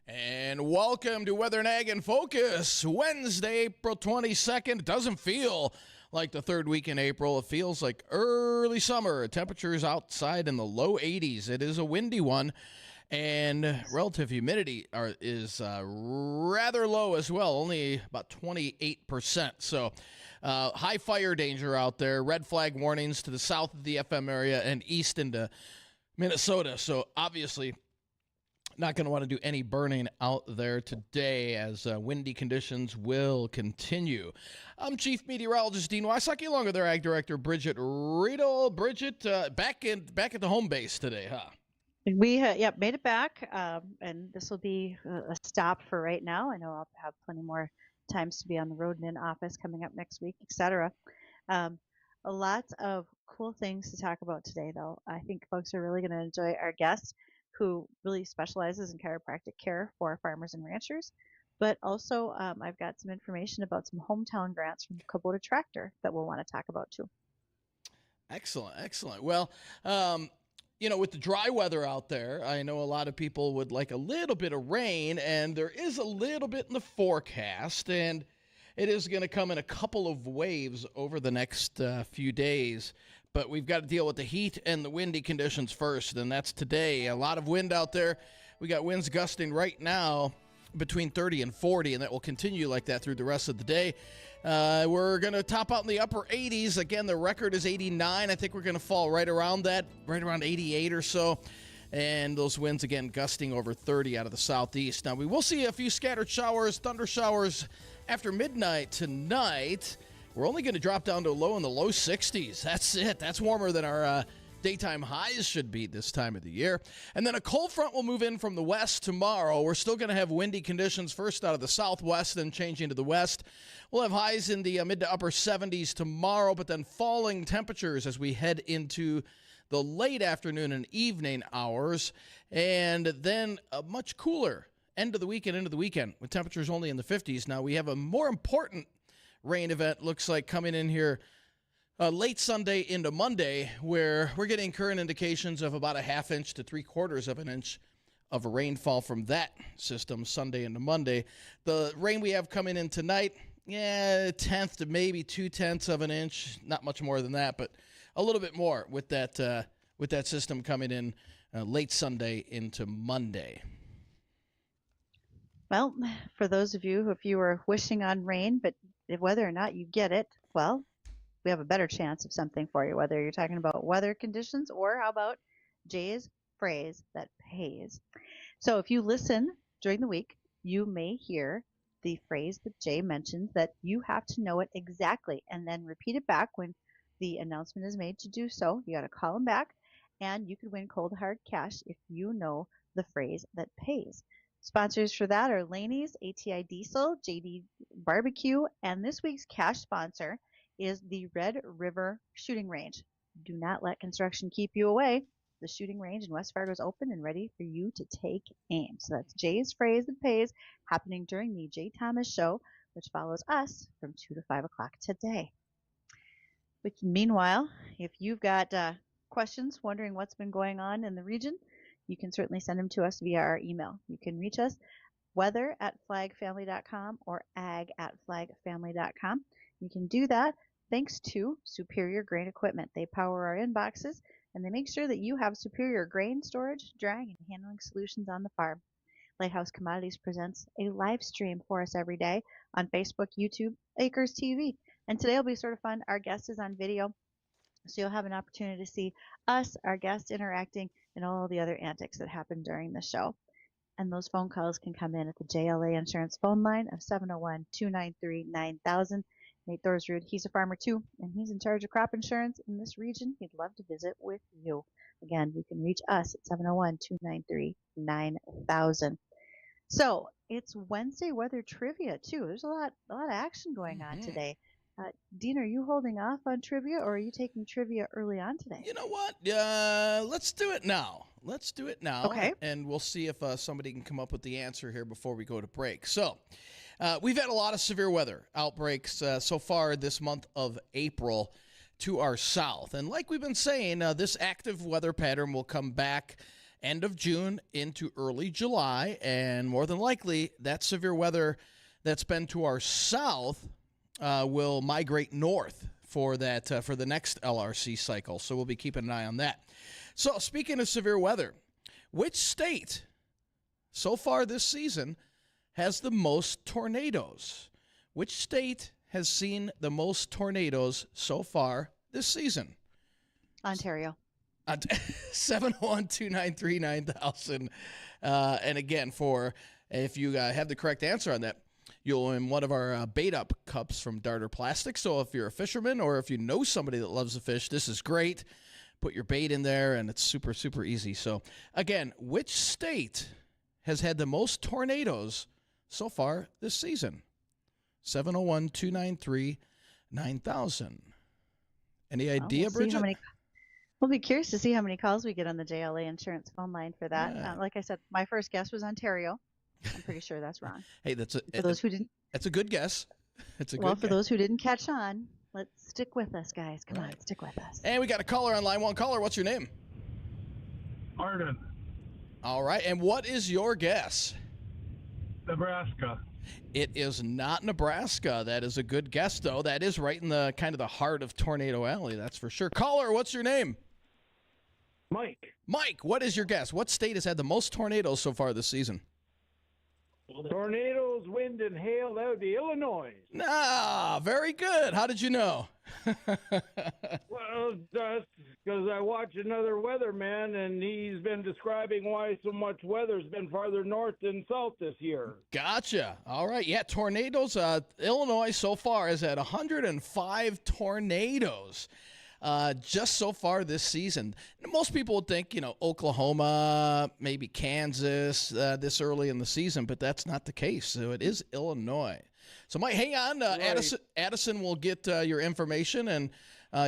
And welcome to Weather and Ag in Focus, Wednesday, April 22nd. It doesn't feel like the third week in April. It feels like early summer. Temperatures outside in the low 80s. It is a windy one, and relative humidity is rather low as well, only about 28%. So high fire danger out there. Red flag warnings to the south of the FM area and east into Minnesota. So obviously, not going to want to do any burning out there today as windy conditions will continue. I'm Chief Meteorologist Dean Wysocki, along with our Ag Director Bridgette Readel. Bridgette, back at the home base today, huh? We made it back, and this will be a stop for right now. I know I'll have plenty more times to be on the road and in office coming up next week, etc. A lot of cool things to talk about today, though. I think folks are really going to enjoy our guest, who really specializes in chiropractic care for farmers and ranchers. But also, I've got some information about some hometown grants from Kubota Tractor that we'll want to talk about too. Excellent. Well, with the dry weather out there, I know a lot of people would like a little bit of rain, and there is a little bit in the forecast, and it is going to come in a couple of waves over the next few days. But we've got to deal with the heat and the windy conditions first, and that's today. A lot of wind out there. We got winds gusting right now between 30 and 40, and that will continue like that through the rest of the day. We're going to top out in the upper 80s. Again, the record is 89. I think we're going to fall right around that, right around 88 or so. And those winds, again, gusting over 30 out of the southeast. Now, we will see a few scattered showers, thunder showers after midnight tonight. We're only going to drop down to a low in the low 60s. That's it. That's warmer than our daytime highs should be this time of the year. And then a cold front will move in from the west tomorrow. We're still going to have windy conditions first out of the southwest, then changing to the west. We'll have highs in the mid to upper 70s tomorrow, but then falling temperatures as we head into the late afternoon and evening hours. And then a much cooler end of the weekend into the weekend with temperatures only in the 50s. Now, we have a more important rain event, looks like, coming in here late Sunday into Monday, where we're getting current indications of about a half inch to 3/4 of an inch of rainfall from that system Sunday into Monday. The rain we have coming in tonight, a tenth to maybe 2/10 of an inch, not much more than that, but a little bit more with that system coming in late Sunday into Monday. Well, for those of you, if you were wishing on rain, but whether or not you get it, well, we have a better chance of something for you, whether you're talking about weather conditions or how about Jay's phrase that pays. So if you listen during the week, you may hear the phrase that Jay mentions that you have to know it exactly and then repeat it back when the announcement is made to do so. You got to call him back, and you could win cold hard cash if you know the phrase that pays. Sponsors for that are Laney's, ATI Diesel, JD Barbecue, and this week's cash sponsor is the Red River Shooting Range. Do not let construction keep you away. The shooting range in West Fargo is open and ready for you to take aim. So that's Jay's phrase that pays, happening during the Jay Thomas Show, which follows us from 2 to 5 o'clock today. Meanwhile, if you've got questions, wondering what's been going on in the region, you can certainly send them to us via our email. You can reach us weather@flagfamily.com or ag@flagfamily.com. You can do that thanks to Superior Grain Equipment. They power our inboxes, and they make sure that you have superior grain storage, drying, and handling solutions on the farm. Lighthouse Commodities presents a live stream for us every day on Facebook, YouTube, Acres TV. And today will be sort of fun. Our guest is on video, so you'll have an opportunity to see us, our guests, interacting, and all the other antics that happen during the show. And those phone calls can come in at the JLA Insurance phone line of 701-293-9000. Nate Thorsrud, he's a farmer too, and he's in charge of crop insurance in this region. He'd love to visit with you. Again, you can reach us at 701-293-9000. So it's Wednesday weather trivia too. There's a lot of action going on today. Dean, are you holding off on trivia, or are you taking trivia early on today? You know what? Let's do it now. Okay. And we'll see if somebody can come up with the answer here before we go to break. So we've had a lot of severe weather outbreaks so far this month of April to our south. And like we've been saying, this active weather pattern will come back end of June into early July, and more than likely, that severe weather that's been to our south will migrate north for that for the next LRC cycle. So we'll be keeping an eye on that. So speaking of severe weather, which state so far this season has the most tornadoes? Which state has seen the most tornadoes so far this season? Ontario. 701-293-9000. And again, for if you have the correct answer on that, you'll win one of our bait up cups from Darter Plastic. So if you're a fisherman or if you know somebody that loves to fish, this is great. Put your bait in there, and it's super, super easy. So again, which state has had the most tornadoes so far this season? 701-293-9000. Any idea, Bridgette? We'll be curious to see how many calls we get on the JLA insurance phone line for that. Yeah. Like I said, my first guess was Ontario. I'm pretty sure that's wrong. Hey, that's a good guess. For those who didn't catch on, let's stick with us, guys. Come on, stick with us. And we got a caller on line one. Caller, what's your name? Arden. All right, and what is your guess? Nebraska. It is not Nebraska. That is a good guess, though. That is right in the kind of the heart of Tornado Alley, that's for sure. Caller, what's your name? Mike. Mike, what is your guess? What state has had the most tornadoes so far this season? Tornadoes, wind, and hail. That would be Illinois. Very good. How did you know? Well, that's because I watch another weatherman, and he's been describing why so much weather's been farther north than south this year. Gotcha. All right. Yeah, tornadoes. Illinois so far has had 105 tornadoes just so far this season. Most people would think, Oklahoma, maybe Kansas this early in the season, but that's not the case. So it is Illinois. So, Mike, hang on. Right. Addison will get your information, and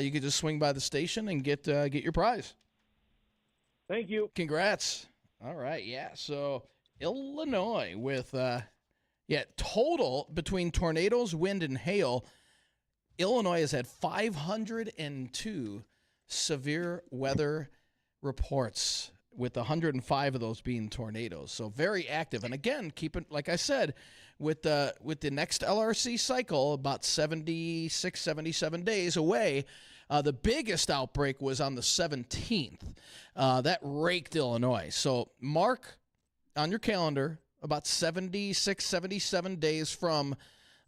you can just swing by the station and get your prize. Thank you. Congrats. All right. Yeah. So Illinois with, total between tornadoes, wind, and hail, Illinois has had 502 severe weather reports, with 105 of those being tornadoes. So very active. And again, like I said, with the next LRC cycle, about 76, 77 days away, the biggest outbreak was on the 17th. That raked Illinois. So mark on your calendar about 76, 77 days from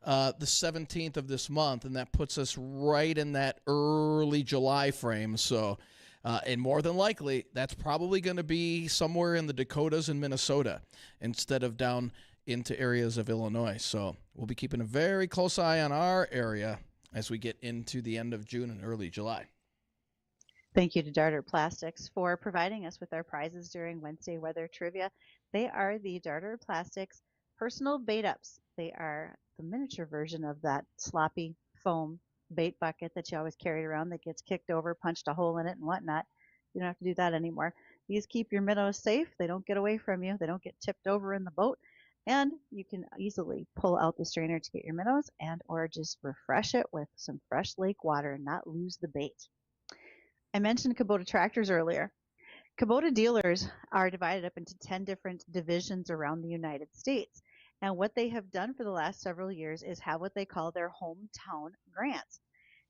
the 17th of this month, and that puts us right in that early July frame. So, and more than likely, that's probably going to be somewhere in the Dakotas and Minnesota instead of down into areas of Illinois. So we'll be keeping a very close eye on our area as we get into the end of June and early July. Thank you to Darter Plastics for providing us with our prizes during Wednesday Weather Trivia. They are the Darter Plastics personal bait ups. They are the miniature version of that sloppy foam bait bucket that you always carried around that gets kicked over, punched a hole in it, and whatnot. You don't have to do that anymore. These keep your minnows safe. They don't get away from you. They don't get tipped over in the boat. And you can easily pull out the strainer to get your minnows or just refresh it with some fresh lake water and not lose the bait. I mentioned Kubota tractors earlier. Kubota dealers are divided up into 10 different divisions around the United States. And what they have done for the last several years is have what they call their hometown grants.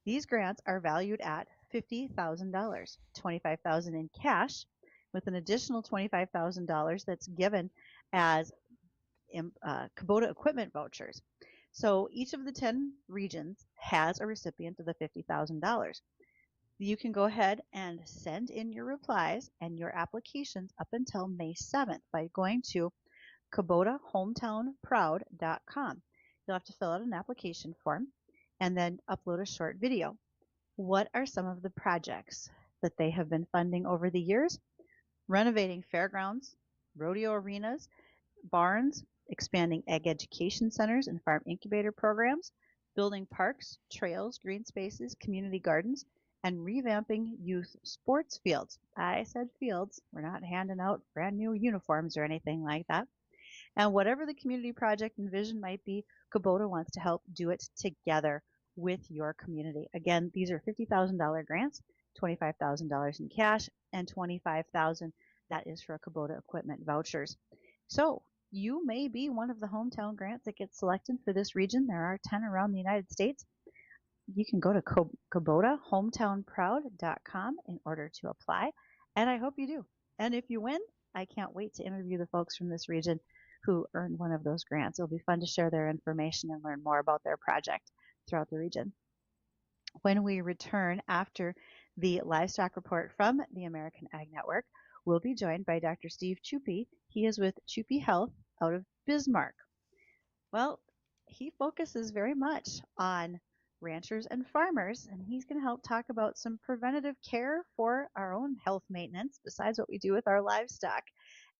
These grants are valued at $50,000, $25,000 in cash, with an additional $25,000 that's given as Kubota equipment vouchers. So each of the 10 regions has a recipient of the $50,000. You can go ahead and send in your replies and your applications up until May 7th by going to KubotaHometownProud.com. You'll have to fill out an application form and then upload a short video. What are some of the projects that they have been funding over the years? Renovating fairgrounds, rodeo arenas, barns, expanding ag education centers and farm incubator programs, building parks, trails, green spaces, community gardens, and revamping youth sports fields. I said fields. We're not handing out brand new uniforms or anything like that. And whatever the community project and vision might be, Kubota wants to help do it together with your community. Again, these are $50,000 grants, $25,000 in cash, and $25,000 That is for Kubota equipment vouchers. So you may be one of the hometown grants that gets selected for this region. There are 10 around the United States. You can go to KubotaHometownProud.com in order to apply, and I hope you do. And if you win, I can't wait to interview the folks from this region who earned one of those grants. It'll be fun to share their information and learn more about their project throughout the region. When we return after the livestock report from the American Ag Network, we'll be joined by Dr. Steve Chupi. He is with Chupi Health out of Bismarck. Well, he focuses very much on ranchers and farmers, and he's going to help talk about some preventative care for our own health maintenance besides what we do with our livestock.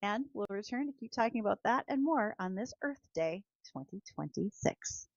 And we'll return to keep talking about that and more on this Earth Day 2026.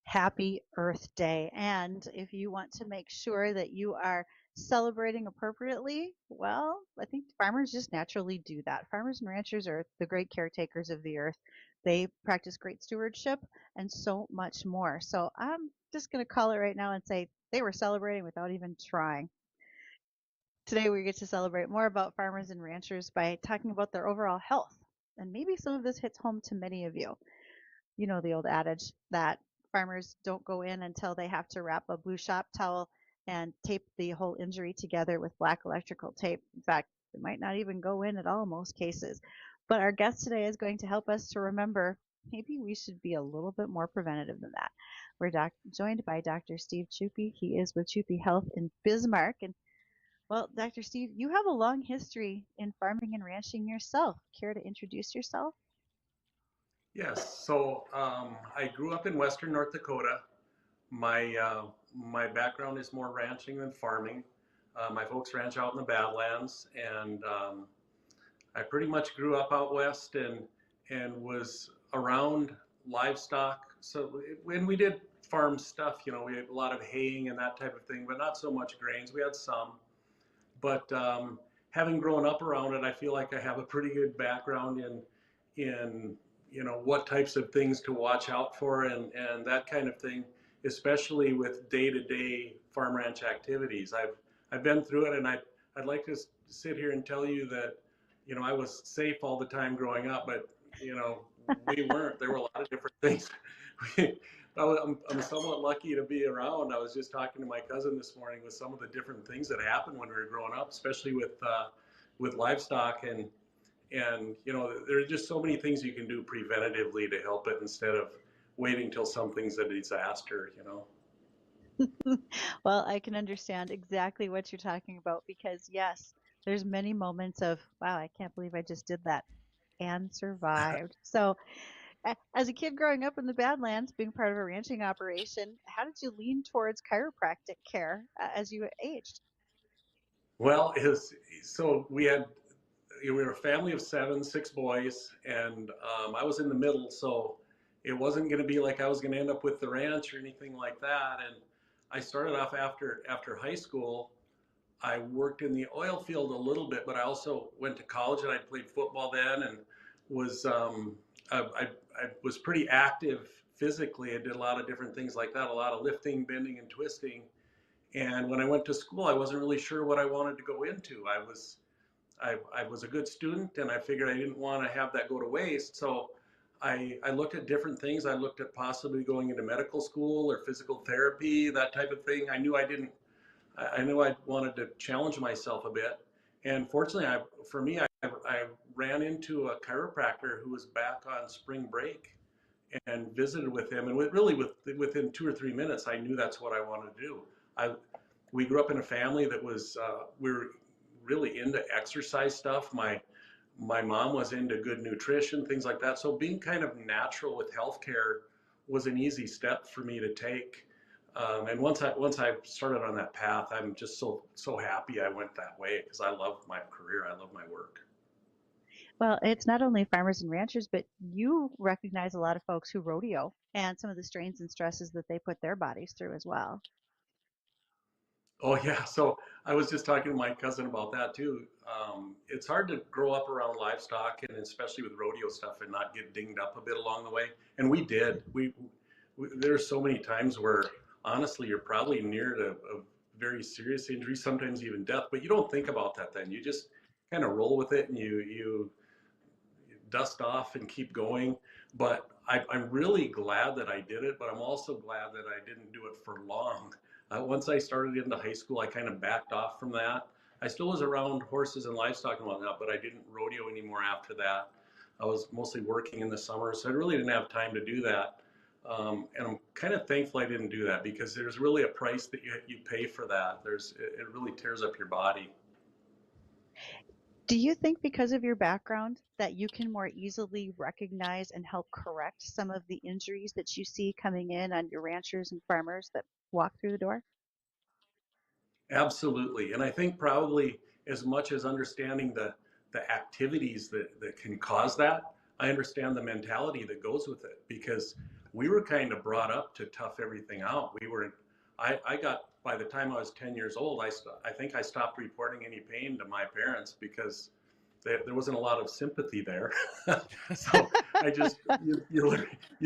Happy Earth Day. And if you want to make sure that you are celebrating appropriately, well, I think farmers just naturally do that. Farmers and ranchers are the great caretakers of the earth. They practice great stewardship and so much more. So I'm just going to call it right now and say they were celebrating without even trying. Today we get to celebrate more about farmers and ranchers by talking about their overall health. And maybe some of this hits home to many of you. You know the old adage that farmers don't go in until they have to wrap a blue shop towel and tape the whole injury together with black electrical tape. In fact, they might not even go in at all in most cases. But our guest today is going to help us to remember maybe we should be a little bit more preventative than that. We're joined by Dr. Steve Chupi. He is with Chupi Health in Bismarck. And well, Dr. Steve, you have a long history in farming and ranching yourself. Care to introduce yourself? Yes, so I grew up in western North Dakota. My background is more ranching than farming. My folks ranch out in the Badlands, and I pretty much grew up out west and was around livestock. So when we did farm stuff, we had a lot of haying and that type of thing, but not so much grains. We had some, but having grown up around it, I feel like I have a pretty good background in what types of things to watch out for and that kind of thing, especially with day-to-day farm ranch activities. I've been through it, and I'd like to sit here and tell you that I was safe all the time growing up, but we weren't. There were a lot of different things. I'm somewhat lucky to be around. I was just talking to my cousin this morning with some of the different things that happened when we were growing up, especially with livestock, and there are just so many things you can do preventatively to help it instead of waiting till something's a disaster. Well, I can understand exactly what you're talking about because yes, there's many moments of, wow, I can't believe I just did that and survived. So, as a kid growing up in the Badlands, being part of a ranching operation, how did you lean towards chiropractic care as you aged? Well, so we were a family of seven, six boys, and I was in the middle, so it wasn't going to be like I was going to end up with the ranch or anything like that. And I started off after high school. I worked in the oil field a little bit, but I also went to college and I played football then and was I was pretty active physically. I did a lot of different things like that, a lot of lifting, bending, and twisting. And when I went to school, I wasn't really sure what I wanted to go into. I was a good student, and I figured I didn't want to have that go to waste. So I looked at different things. I looked at possibly going into medical school or physical therapy, that type of thing. I knew I wanted to challenge myself a bit. And fortunately, for me, I ran into a chiropractor who was back on spring break and visited with him. And within 2 or 3 minutes, I knew that's what I wanted to do. We grew up in a family that we were really into exercise stuff. My mom was into good nutrition, things like that. So being kind of natural with healthcare was an easy step for me to take. And once I started on that path, I'm just so happy I went that way because I love my career. I love my work. Well, it's not only farmers and ranchers, but you recognize a lot of folks who rodeo and some of the strains and stresses that they put their bodies through as well. Oh yeah, so I was just talking to my cousin about that too. It's hard to grow up around livestock and especially with rodeo stuff and not get dinged up a bit along the way. And we did. There's so many times where honestly you're probably near to a very serious injury, sometimes even death, but you don't think about that then. You just kind of roll with it and you dust off and keep going. But I'm really glad that I did it, but I'm also glad that I didn't do it for long. Once I started into high school, I kind of backed off from that. I still was around horses and livestock and whatnot, but I didn't rodeo anymore after that. I was mostly working in the summer, so I really didn't have time to do that. And I'm kind of thankful I didn't do that because there's really a price that you pay for that. It really tears up your body. Do you think because of your background that you can more easily recognize and help correct some of the injuries that you see coming in on your ranchers and farmers that walk through the door? Absolutely. And I think probably as much as understanding the activities that can cause that, I understand the mentality that goes with it because we were kind of brought up to tough everything out. I got, by the time I was 10 years old, I think I stopped reporting any pain to my parents because there wasn't a lot of sympathy there. So you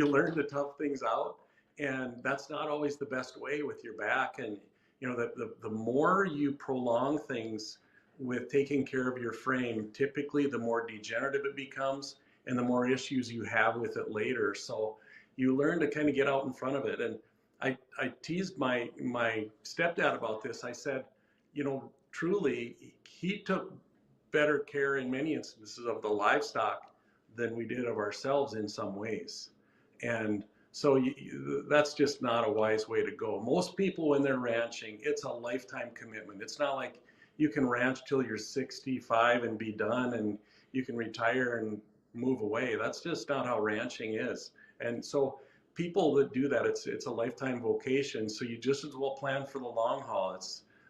learn the tough things out, and that's not always the best way with your back. And the more you prolong things with taking care of your frame, typically the more degenerative it becomes and the more issues you have with it later. So you learn to kind of get out in front of it. And I teased my stepdad about this. I said, truly, he took better care in many instances of the livestock than we did of ourselves in some ways. And so that's just not a wise way to go. Most people, when they're ranching, it's a lifetime commitment. It's not like you can ranch till you're 65 and be done and you can retire and move away. That's just not how ranching is. And so people that do that, it's a lifetime vocation. So you just as well plan for the long haul.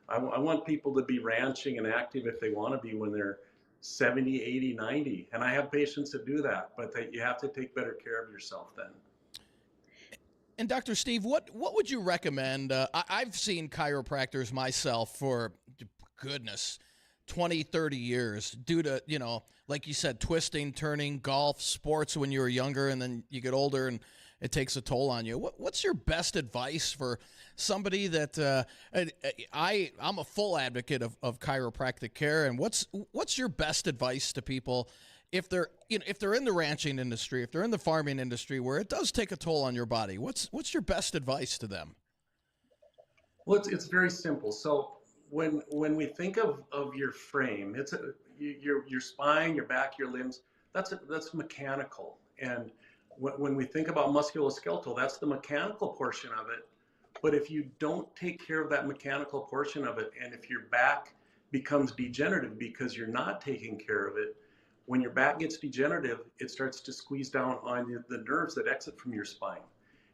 I want people to be ranching and active if they want to be when they're 70, 80, 90. And I have patients that do that, but you have to take better care of yourself then. And Dr. Steve, what would you recommend? I've seen chiropractors myself for, goodness, 20, 30 years due to, like you said, twisting, turning, golf, sports when you were younger, and then you get older and it takes a toll on you. What's your best advice for somebody that I'm a full advocate of chiropractic care, and what's your best advice to people if they're in the ranching industry, if they're in the farming industry where it does take a toll on your body? What's your best advice to them? Well, it's very simple. So when we think of your frame, it's your spine, your back, your limbs. That's mechanical. And when we think about musculoskeletal, that's the mechanical portion of it. But if you don't take care of that mechanical portion of it, and if your back becomes degenerative because you're not taking care of it, when your back gets degenerative, it starts to squeeze down on the nerves that exit from your spine.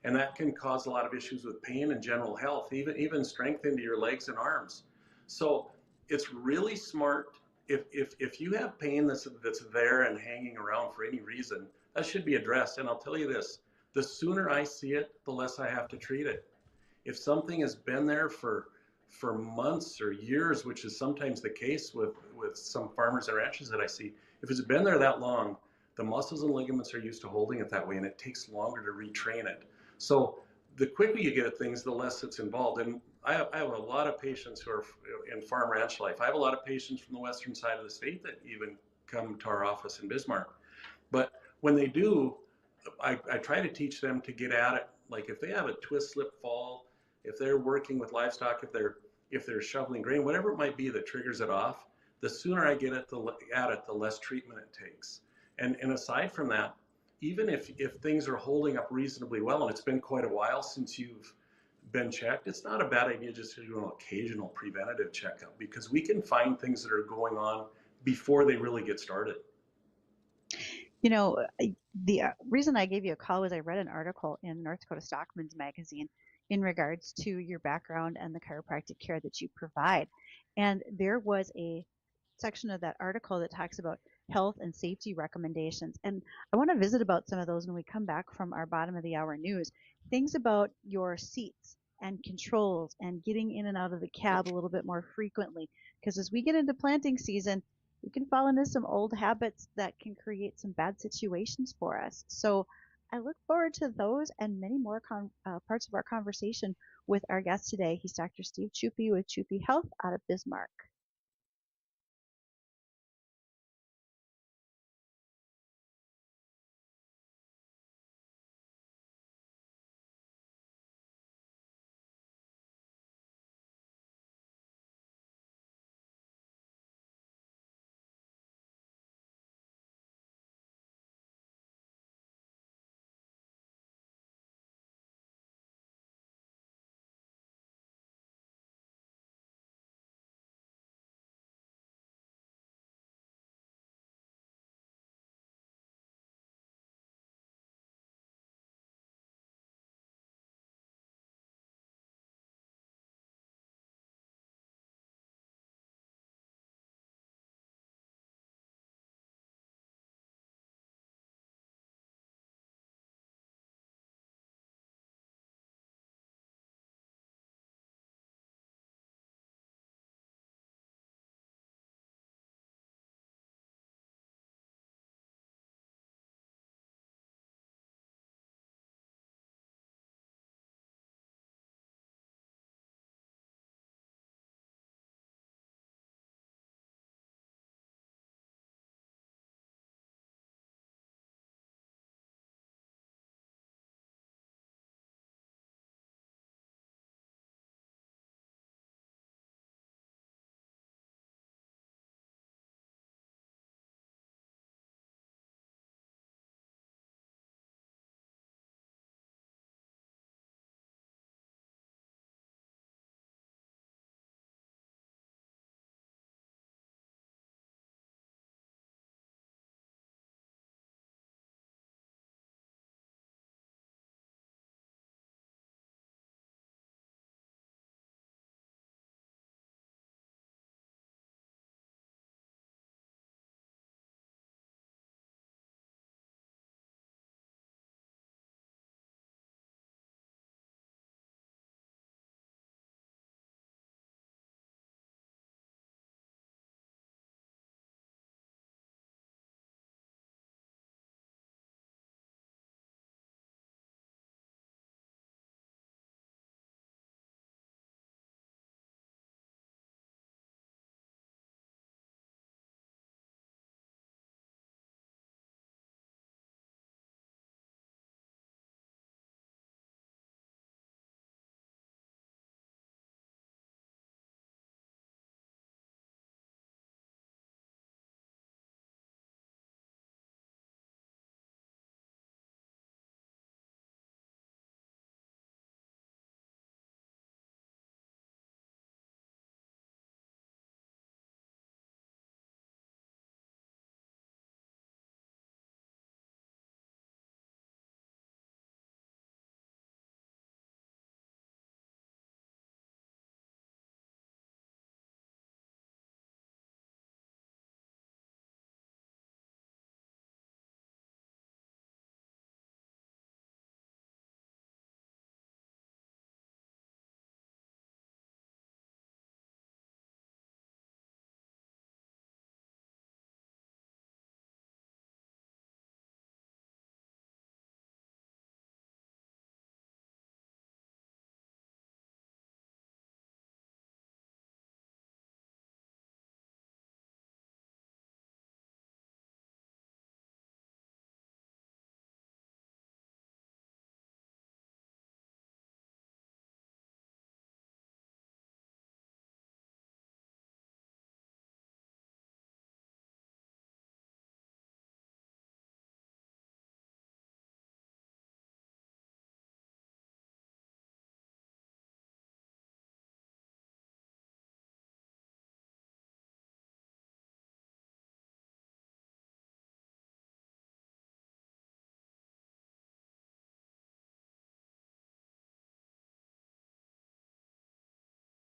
And that can cause a lot of issues with pain and general health, even strength into your legs and arms. So it's really smart. If you have pain that's there and hanging around for any reason, that should be addressed. And I'll tell you this, the sooner I see it, the less I have to treat it. If something has been there for months or years, which is sometimes the case with some farmers and ranchers that I see, if it's been there that long, the muscles and ligaments are used to holding it that way, and it takes longer to retrain it. So the quicker you get at things, the less it's involved. And I have a lot of patients who are in farm ranch life. I have a lot of patients from the western side of the state that even come to our office in Bismarck. But when they do, I try to teach them to get at it. Like if they have a twist, slip, fall, if they're working with livestock, if they're shoveling grain, whatever it might be that triggers it off, the sooner I get at it, the less treatment it takes. And aside from that, even if things are holding up reasonably well, and it's been quite a while since you've been checked, it's not a bad idea just to do an occasional preventative checkup, because we can find things that are going on before they really get started. The reason I gave you a call was I read an article in North Dakota Stockman's magazine in regards to your background and the chiropractic care that you provide. And there was a section of that article that talks about health and safety recommendations. And I want to visit about some of those when we come back from our bottom of the hour news. Things about your seats and controls and getting in and out of the cab a little bit more frequently. Because as we get into planting season, we can fall into some old habits that can create some bad situations for us. So I look forward to those and many more parts of our conversation with our guest today. He's Dr. Steve Chupi with Chupi Health out of Bismarck.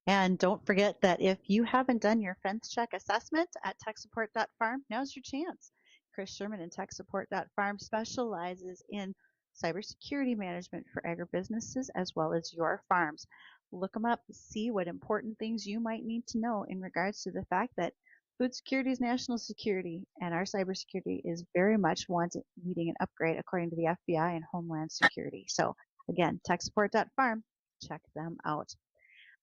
And don't forget that if you haven't done your fence check assessment at techsupport.farm, now's your chance. Chris Sherman and techsupport.farm specializes in cybersecurity management for agribusinesses as well as your farms. Look them up, see what important things you might need to know in regards to the fact that food security is national security, and our cybersecurity is very much needing an upgrade according to the FBI and Homeland Security. So again, techsupport.farm, check them out.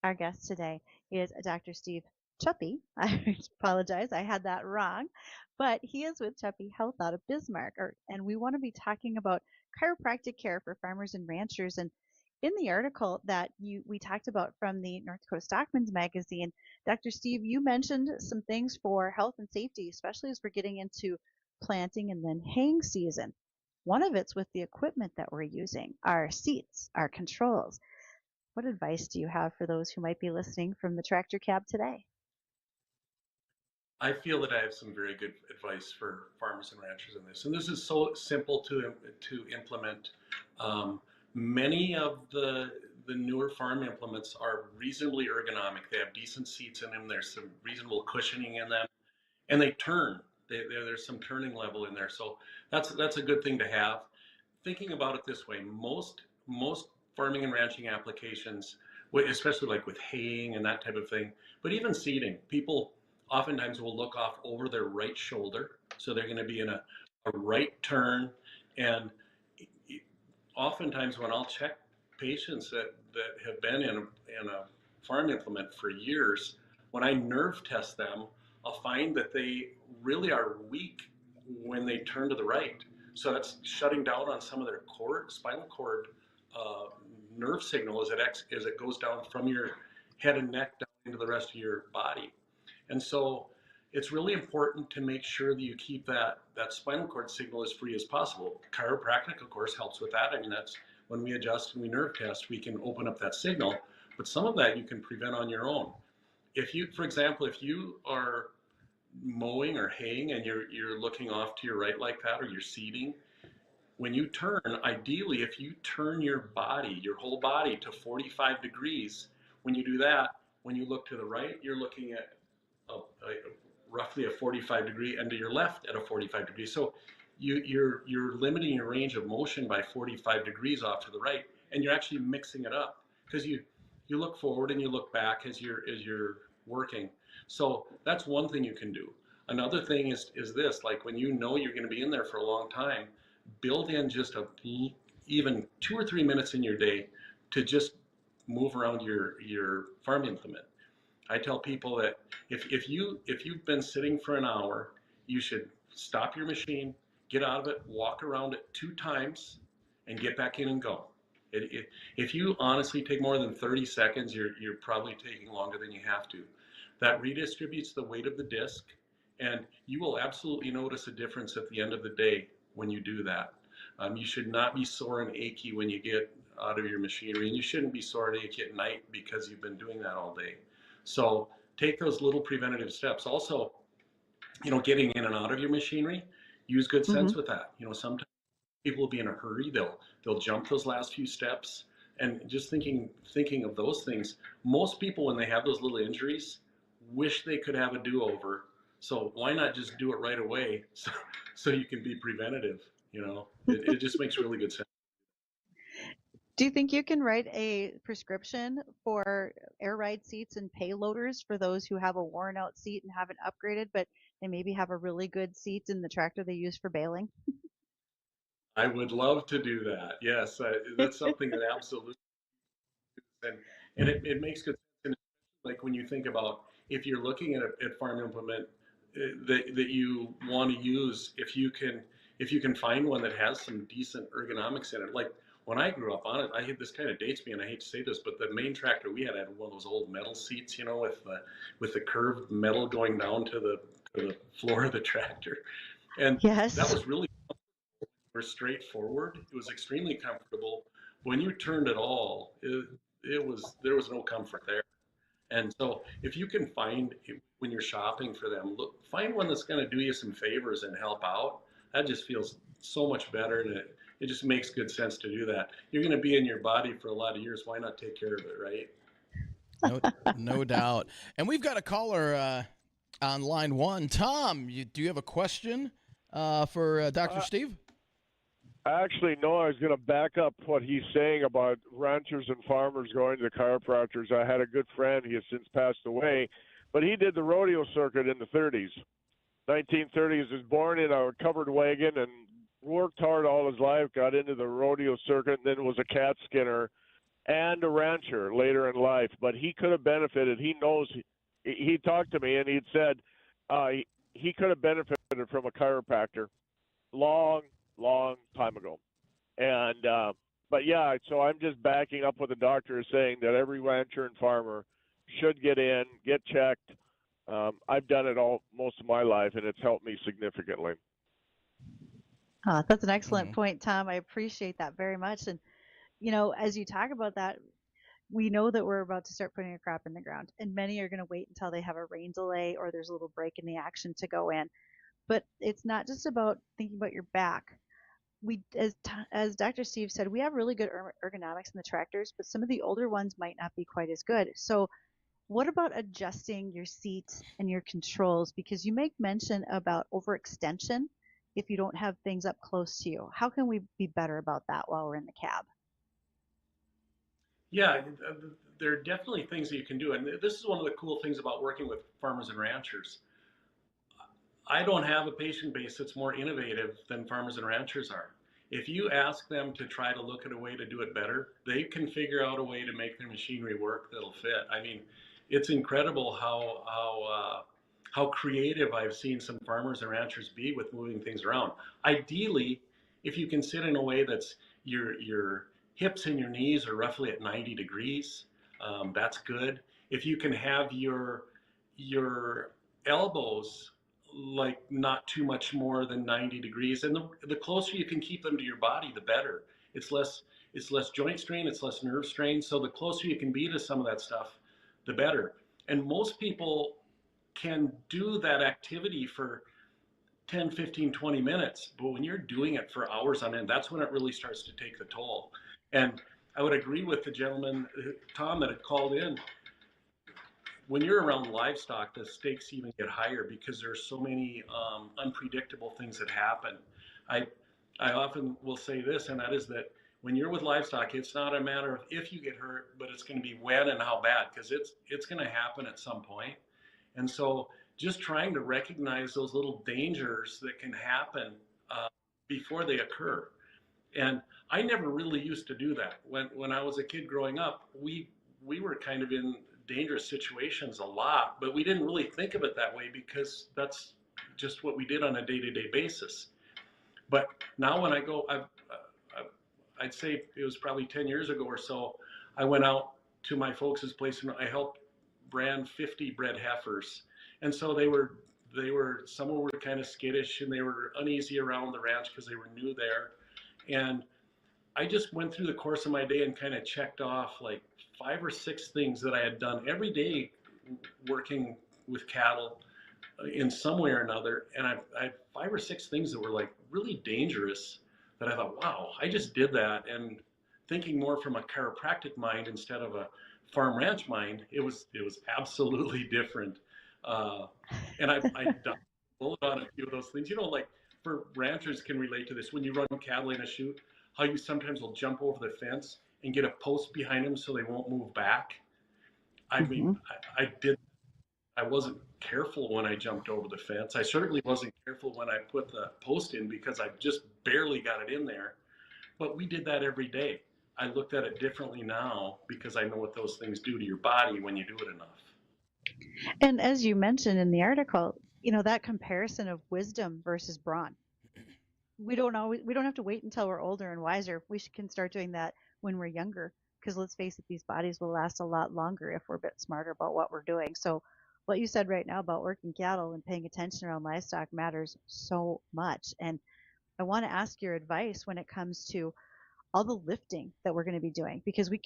Our guest today is Dr. Steve Chuppy. I apologize, I had that wrong, but he is with Chuppy Health out of Bismarck, and we want to be talking about chiropractic care for farmers and ranchers. And in the article that we talked about from the North Dakota Stockman's magazine, Dr. Steve, you mentioned some things for health and safety, especially as we're getting into planting and then haying season. One of it's with the equipment that we're using, our seats, our controls. What advice do you have for those who might be listening from the tractor cab today? I feel that I have some very good advice for farmers and ranchers in this, and this is so simple to implement. Many of the newer farm implements are reasonably ergonomic. They have decent seats in them. There's some reasonable cushioning in them, and they turn. There's some turning level in there, so that's a good thing to have. Thinking about it this way, most farming and ranching applications, especially like with haying and that type of thing, but even seeding, people oftentimes will look off over their right shoulder, so they're going to be in a right turn. And oftentimes when I'll check patients that have been in a farm implement for years, when I nerve test them, I'll find that they really are weak when they turn to the right. So that's shutting down on some of their spinal cord nerve signal as it goes down from your head and neck down into the rest of your body. And so it's really important to make sure that you keep that spinal cord signal as free as possible. Chiropractic, of course, helps with that. I mean, that's when we adjust and we nerve test, we can open up that signal, but some of that you can prevent on your own. If you, for example, if you are mowing or haying and you're looking off to your right like that, or you're seeding, when you turn, ideally, if you turn your whole body to 45 degrees, when you do that, when you look to the right, you're looking at roughly a 45 degree, and to your left at a 45 degree. So you're limiting your range of motion by 45 degrees off to the right, and you're actually mixing it up because you look forward and you look back as you're working. So that's one thing you can do. Another thing is this, like when you know you're going to be in there for a long time, build in just even 2 or 3 minutes in your day to just move around your farm implement. I tell people that if you've been sitting for an hour, you should stop your machine, get out of it, walk around it 2 times, and get back in and go. If you honestly take more than 30 seconds, you're probably taking longer than you have to. That redistributes the weight of the disc, and you will absolutely notice a difference at the end of the day when you do that. You should not be sore and achy when you get out of your machinery, and you shouldn't be sore and achy at night because you've been doing that all day. So take those little preventative steps. Also, getting in and out of your machinery, use good sense with that. Sometimes people will be in a hurry. They'll jump those last few steps. And just thinking of those things, most people, when they have those little injuries, wish they could have a do-over. So why not just do it right away so you can be preventative? It just makes really good sense. Do you think you can write a prescription for air ride seats and payloaders for those who have a worn out seat and haven't upgraded, but they maybe have a really good seat in the tractor they use for baling? I would love to do that. Yes, that's something that absolutely, and it makes good sense. Like when you think about, if you're looking at farm implement that you want to use, if you can find one that has some decent ergonomics in it. Like when I grew up on it, this kind of dates me, and I hate to say this, but the main tractor we had one of those old metal seats, with the curved metal going down to the floor of the tractor, and Yes. that was really straightforward. It was extremely comfortable. When you turned it all, there was no comfort there. And so if you can find, when you're shopping for them, find one that's going to do you some favors and help out. That just feels so much better, and it just makes good sense to do that. You're going to be in your body for a lot of years. Why not take care of it, right? No, no doubt. And we've got a caller on line one. Tom, do you have a question for Dr. Steve? Actually, no, I was going to back up what he's saying about ranchers and farmers going to the chiropractors. I had a good friend, he has since passed away, but he did the rodeo circuit in the 30s. 1930s, was born in a covered wagon and worked hard all his life, got into the rodeo circuit, and then was a cat skinner and a rancher later in life. But he could have benefited. He knows, he talked to me and he'd said he could have benefited from a chiropractor long time ago. And but yeah, so I'm just backing up what the doctor is saying, that every rancher and farmer should get in, get checked. I've done it most of my life, and it's helped me significantly. That's an excellent point, Tom. I appreciate that very much. And as you talk about that, we know that we're about to start putting a crop in the ground, and many are going to wait until they have a rain delay or there's a little break in the action to go in. But it's not just about thinking about your back. We, as Dr. Steve said, we have really good ergonomics in the tractors, but some of the older ones might not be quite as good. So what about adjusting your seats and your controls? Because you make mention about overextension if you don't have things up close to you. How can we be better about that while we're in the cab? Yeah, there are definitely things that you can do. And this is one of the cool things about working with farmers and ranchers. I don't have a patient base that's more innovative than farmers and ranchers are. If you ask them to try to look at a way to do it better, they can figure out a way to make their machinery work that'll fit. I mean, it's incredible how creative I've seen some farmers and ranchers be with moving things around. Ideally, if you can sit in a way that's your hips and your knees are roughly at 90 degrees, that's good. If you can have your elbows like not too much more than 90 degrees, and the closer you can keep them to your body, the better. It's less joint strain, it's less nerve strain. So the closer you can be to some of that stuff, the better. And most people can do that activity for 10, 15, 20 minutes, but when you're doing it for hours on end, that's when it really starts to take the toll. And I would agree with the gentleman, Tom, that had called in. When you're around livestock, the stakes even get higher because there's so many unpredictable things that happen. I often will say this, and that is that when you're with livestock, it's not a matter of if you get hurt, but it's going to be when and how bad, because it's going to happen at some point. And so just trying to recognize those little dangers that can happen before they occur. And I never really used to do that. When I was a kid growing up, we were kind of in dangerous situations a lot, but we didn't really think of it that way because that's just what we did on a day-to-day basis. But now when I go, I'd say it was probably 10 years ago or so, I went out to my folks' place and I helped brand 50 bred heifers. And so some were kind of skittish and they were uneasy around the ranch because they were new there. And I just went through the course of my day and kind of checked off like 5 or 6 things that I had done every day working with cattle in some way or another. And I had 5 or 6 things that were like really dangerous that I thought, wow, I just did that. And thinking more from a chiropractic mind instead of a farm ranch mind, it was absolutely different. And I doubled on a few of those things. Like for ranchers can relate to this. When you run cattle in a chute, how you sometimes will jump over the fence and get a post behind them so they won't move back. I mean, I wasn't careful when I jumped over the fence. I certainly wasn't careful when I put the post in because I just barely got it in there. But we did that every day. I looked at it differently now because I know what those things do to your body when you do it enough. And as you mentioned in the article, that comparison of wisdom versus brawn. We don't have to wait until we're older and wiser. Can start doing that when we're younger, because let's face it, these bodies will last a lot longer if we're a bit smarter about what we're doing. So what you said right now about working cattle and paying attention around livestock matters so much. And I want to ask your advice when it comes to all the lifting that we're going to be doing, because we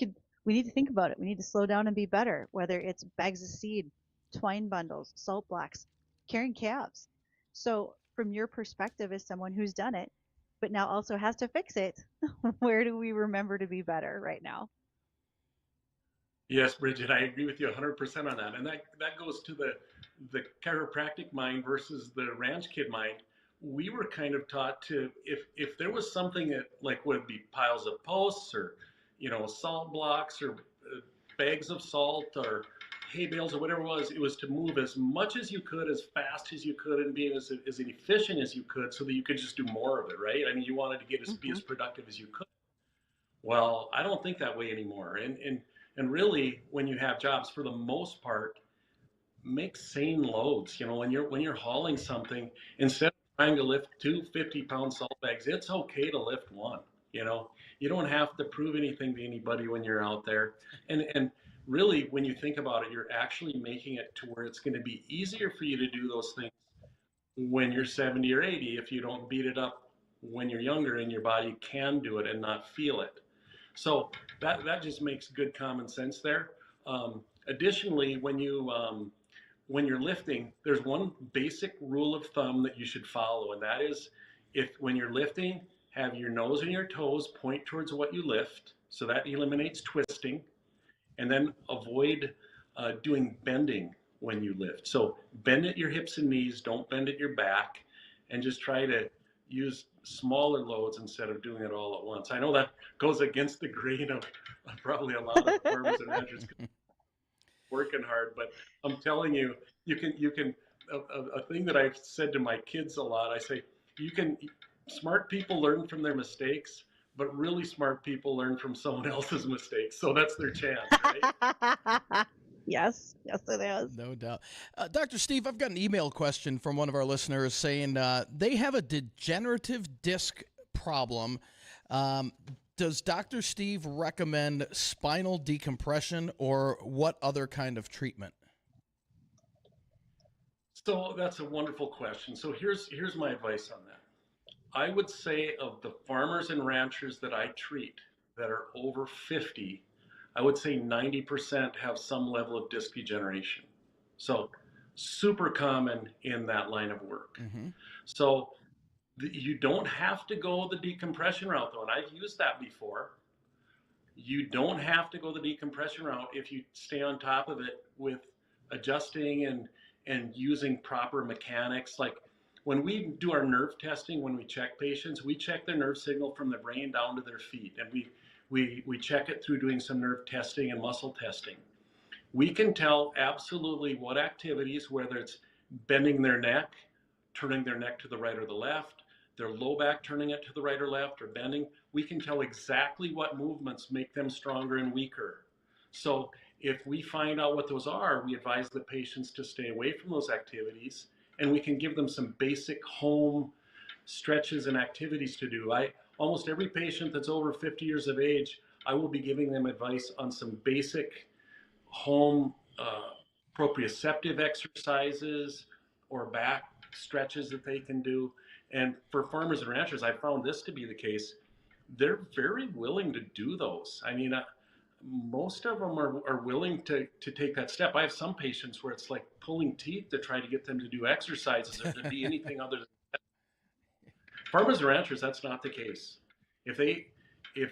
need to think about it. We need to slow down and be better, whether it's bags of seed, twine bundles, salt blocks, carrying calves. So from your perspective as someone who's done it, but now also has to fix it, where do we remember to be better right now? Yes, Bridget, I agree with you 100% on that. And that goes to the chiropractic mind versus the ranch kid mind. We were kind of taught to, if there was something that like would be piles of posts or, salt blocks or bags of salt or hay bales or whatever it was to move as much as you could, as fast as you could, and be as efficient as you could so that you could just do more of it, right? I mean, you wanted to be as productive as you could. Well, I don't think that way anymore. And really, when you have jobs, for the most part, make sane loads. When you're hauling something, instead of trying to lift two 50-pound salt bags, it's okay to lift one. You don't have to prove anything to anybody when you're out there. And really, when you think about it, you're actually making it to where it's going to be easier for you to do those things when you're 70 or 80 if you don't beat it up when you're younger and your body can do it and not feel it. So that just makes good common sense there. Additionally, when you're lifting, there's one basic rule of thumb that you should follow, and that is, when you're lifting, have your nose and your toes point towards what you lift, so that eliminates twisting, and then avoid doing bending when you lift. So bend at your hips and knees, don't bend at your back, and just try to use smaller loads instead of doing it all at once. I know that goes against the grain of probably a lot of farmers and ranchers working hard, but I'm telling you, you can. A thing that I've said to my kids a lot, I say, smart people learn from their mistakes, but really smart people learn from someone else's mistakes. So that's their chance, right? Yes, it is. No doubt. Dr. Steve, I've got an email question from one of our listeners saying they have a degenerative disc problem. Does Dr. Steve recommend spinal decompression or what other kind of treatment? So that's a wonderful question. So here's my advice on that. I would say of the farmers and ranchers that I treat that are over 50, I would say 90% have some level of disc degeneration. So super common in that line of work. Mm-hmm. So you don't have to go the decompression route, though, and I've used that before. You don't have to go the decompression route if you stay on top of it with adjusting and using proper mechanics. Like when we do our nerve testing, when we check patients, we check their nerve signal from the brain down to their feet, and we check it through doing some nerve testing and muscle testing. We can tell absolutely what activities, whether it's bending their neck, turning their neck to the right or the left, their low back turning it to the right or left, or bending, we can tell exactly what movements make them stronger and weaker. So if we find out what those are, we advise the patients to stay away from those activities, and we can give them some basic home stretches and activities to do. Almost every patient that's over 50 years of age, I will be giving them advice on some basic home proprioceptive exercises or back stretches that they can do. And for farmers and ranchers, I found this to be the case. They're very willing to do those. I mean, most of them are willing to take that step. I have some patients where it's like pulling teeth to try to get them to do exercises or to be anything other than that. Farmers and ranchers, that's not the case. If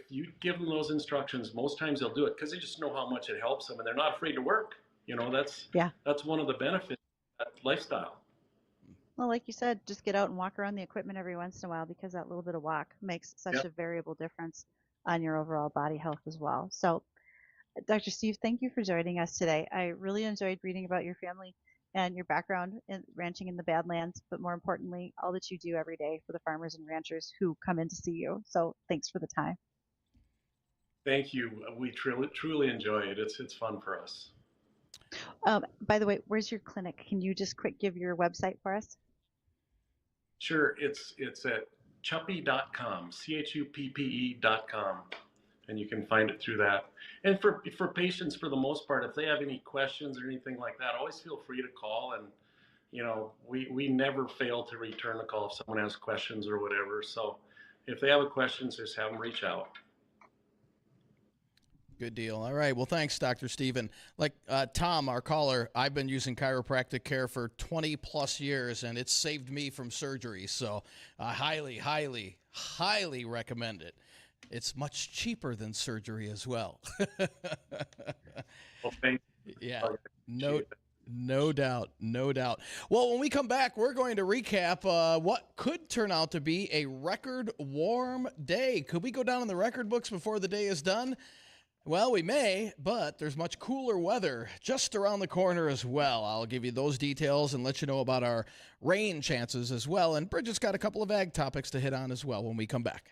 you give them those instructions, most times they'll do it because they just know how much it helps them and they're not afraid to work. That's one of the benefits of that lifestyle. Well, like you said, just get out and walk around the equipment every once in a while, because that little bit of walk makes such a variable difference on your overall body health as well. So, Dr. Steve, thank you for joining us today. I really enjoyed reading about your family and your background in ranching in the Badlands, but more importantly, all that you do every day for the farmers and ranchers who come in to see you. So thanks for the time. Thank you. We truly enjoy it. It's fun for us. By the way, where's your clinic? Can you just quick give your website for us? Sure. It's at chuppe.com, chuppe.com, and you can find it through that. And for patients, for the most part, if they have any questions or anything like that, always feel free to call. And we never fail to return a call if someone has questions or whatever. So if they have a question, just have them reach out. Good deal. All right. Well, thanks, Dr. Stephen. Like Tom, our caller, I've been using chiropractic care for 20 plus years, and it's saved me from surgery. So I highly, highly, highly recommend it. It's much cheaper than surgery as well. Well, thank Yeah, you. no, Appreciate it. no doubt, no doubt. Well, when we come back, we're going to recap what could turn out to be a record warm day. Could we go down in the record books before the day is done? Well, we may, but there's much cooler weather just around the corner as well. I'll give you those details and let you know about our rain chances as well. And Bridgette's got a couple of ag topics to hit on as well when we come back.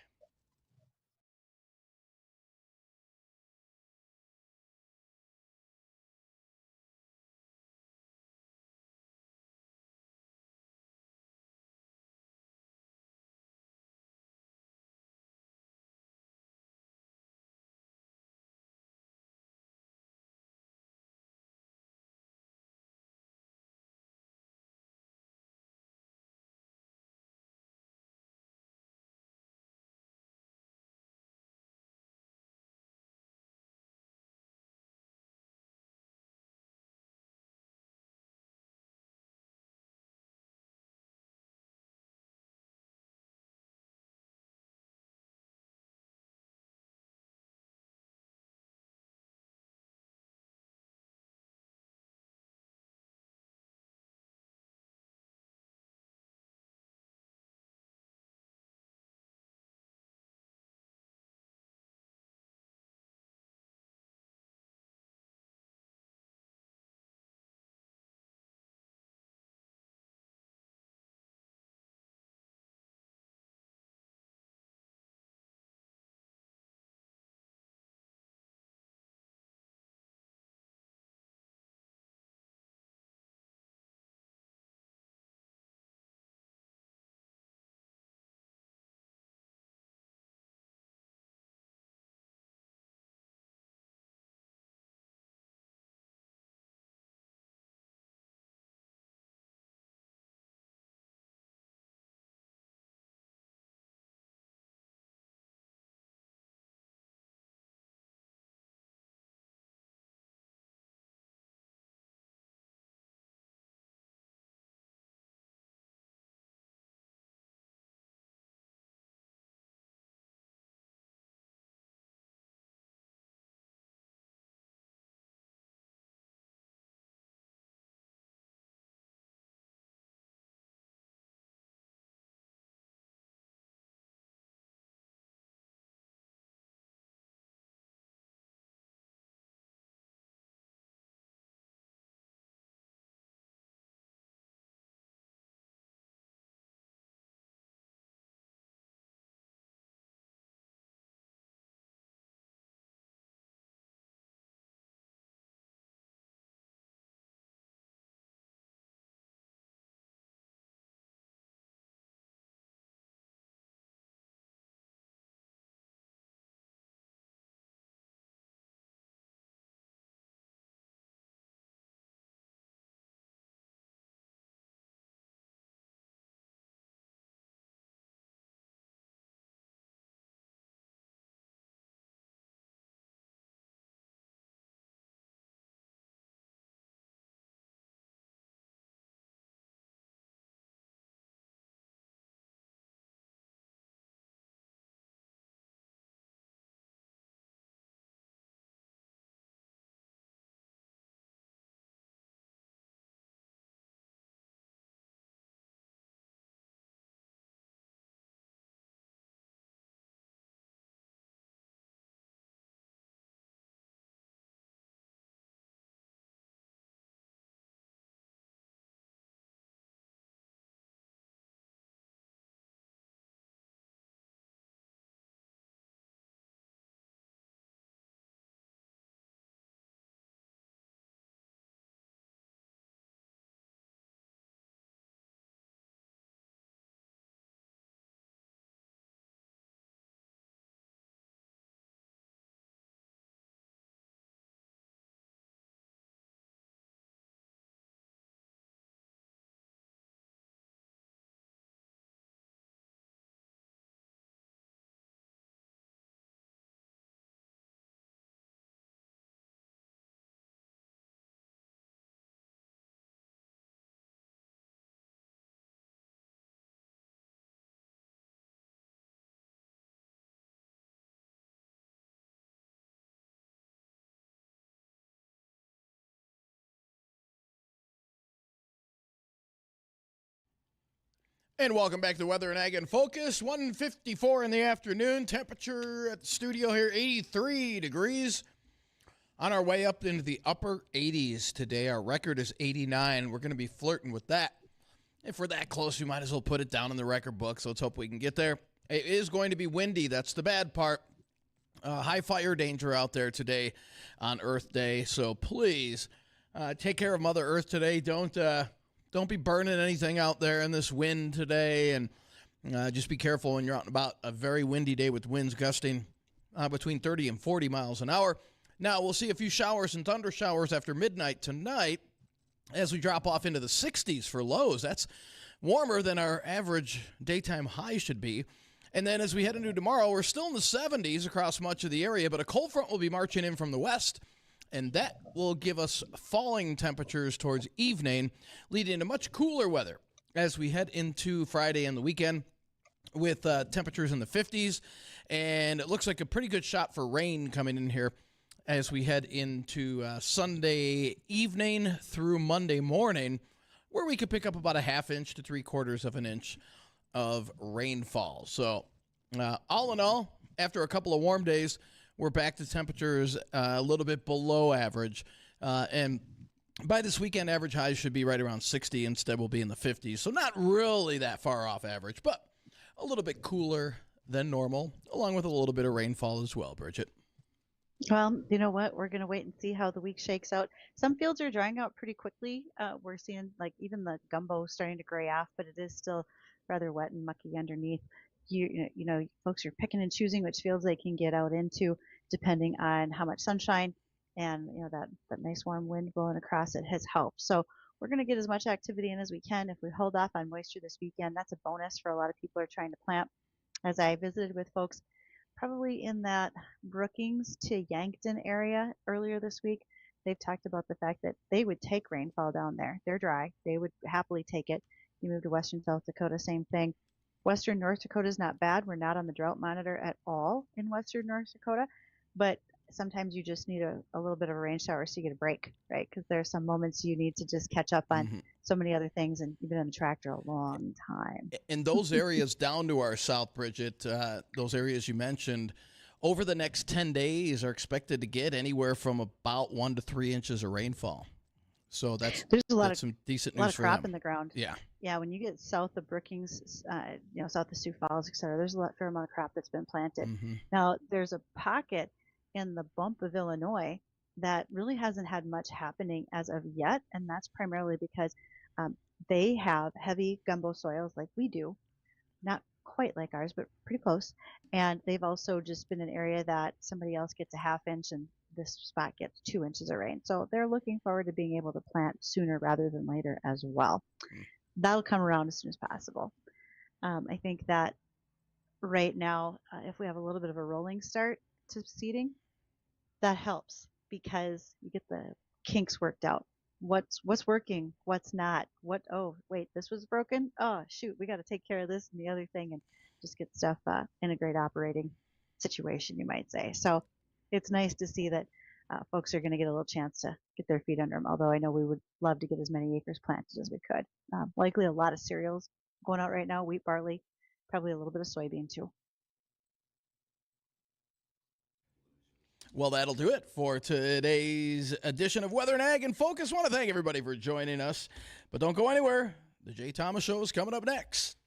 And welcome back to Weather and Ag in Focus. 1:54 in the afternoon. Temperature at the studio here, 83 degrees. On our way up into the upper 80s today. Our record is 89. We're going to be flirting with that. If we're that close, we might as well put it down in the record book. So let's hope we can get there. It is going to be windy. That's the bad part. High fire danger out there today on Earth Day. So please take care of Mother Earth today. Don't be burning anything out there in this wind today, and just be careful when you're out and about. A very windy day with winds gusting between 30 and 40 miles an hour. Now, we'll see a few showers and thunder showers after midnight tonight as we drop off into the 60s for lows. That's warmer than our average daytime high should be. And then as we head into tomorrow, we're still in the 70s across much of the area, but a cold front will be marching in from the west, and that will give us falling temperatures towards evening, leading to much cooler weather as we head into Friday and the weekend with temperatures in the 50s. And it looks like a pretty good shot for rain coming in here as we head into Sunday evening through Monday morning, where we could pick up about a half inch to 3/4 of an inch of rainfall. So all in all, after a couple of warm days, we're back to temperatures a little bit below average. And by this weekend, average highs should be right around 60. Instead, we'll be in the 50s. So not really that far off average, but a little bit cooler than normal, along with a little bit of rainfall as well, Bridgette. Well, you know what? We're going to wait and see how the week shakes out. Some fields are drying out pretty quickly. We're seeing like even the gumbo starting to gray off, but it is still rather wet and mucky underneath. You know, folks are picking and choosing which fields they can get out into, depending on how much sunshine and that nice warm wind blowing across it has helped. So we're going to get as much activity in as we can. If we hold off on moisture this weekend, that's a bonus for a lot of people who are trying to plant. As I visited with folks probably in that Brookings to Yankton area earlier this week, they've talked about the fact that they would take rainfall down there. They're dry. They would happily take it. You move to western South Dakota, same thing. Western North Dakota is not bad. We're not on the drought monitor at all in western North Dakota, but sometimes you just need a little bit of a rain shower so you get a break, right? Because there are some moments you need to just catch up on so many other things, and you've been on the tractor a long time. In those areas down to our south, Bridgette, those areas you mentioned, over the next 10 days are expected to get anywhere from about 1 to 3 inches of rainfall. So there's some decent news for them. A lot of crop in the ground. Yeah. When you get south of Brookings, south of Sioux Falls, et cetera, there's a fair amount of crop that's been planted. Now, there's a pocket in the bump of Illinois that really hasn't had much happening as of yet, and that's primarily because they have heavy gumbo soils like we do, not quite like ours, but pretty close. And they've also just been an area that somebody else gets a half inch and this spot gets 2 inches of rain. So they're looking forward to being able to plant sooner rather than later as well. That'll come around as soon as possible. I think that right now, if we have a little bit of a rolling start to seeding, that helps because you get the kinks worked out. What's working, what's not, oh wait, this was broken, oh shoot, we got to take care of this and the other thing, and just get stuff in a great operating situation, you might say. So it's nice to see that folks are going to get a little chance to get their feet under them, although I know we would love to get as many acres planted as we could. Likely a lot of cereals going out right now, wheat, barley, probably a little bit of soybean too. Well, that'll do it for today's edition of Weather and Ag in Focus. I want to thank everybody for joining us, but don't go anywhere. The Jay Thomas Show is coming up next.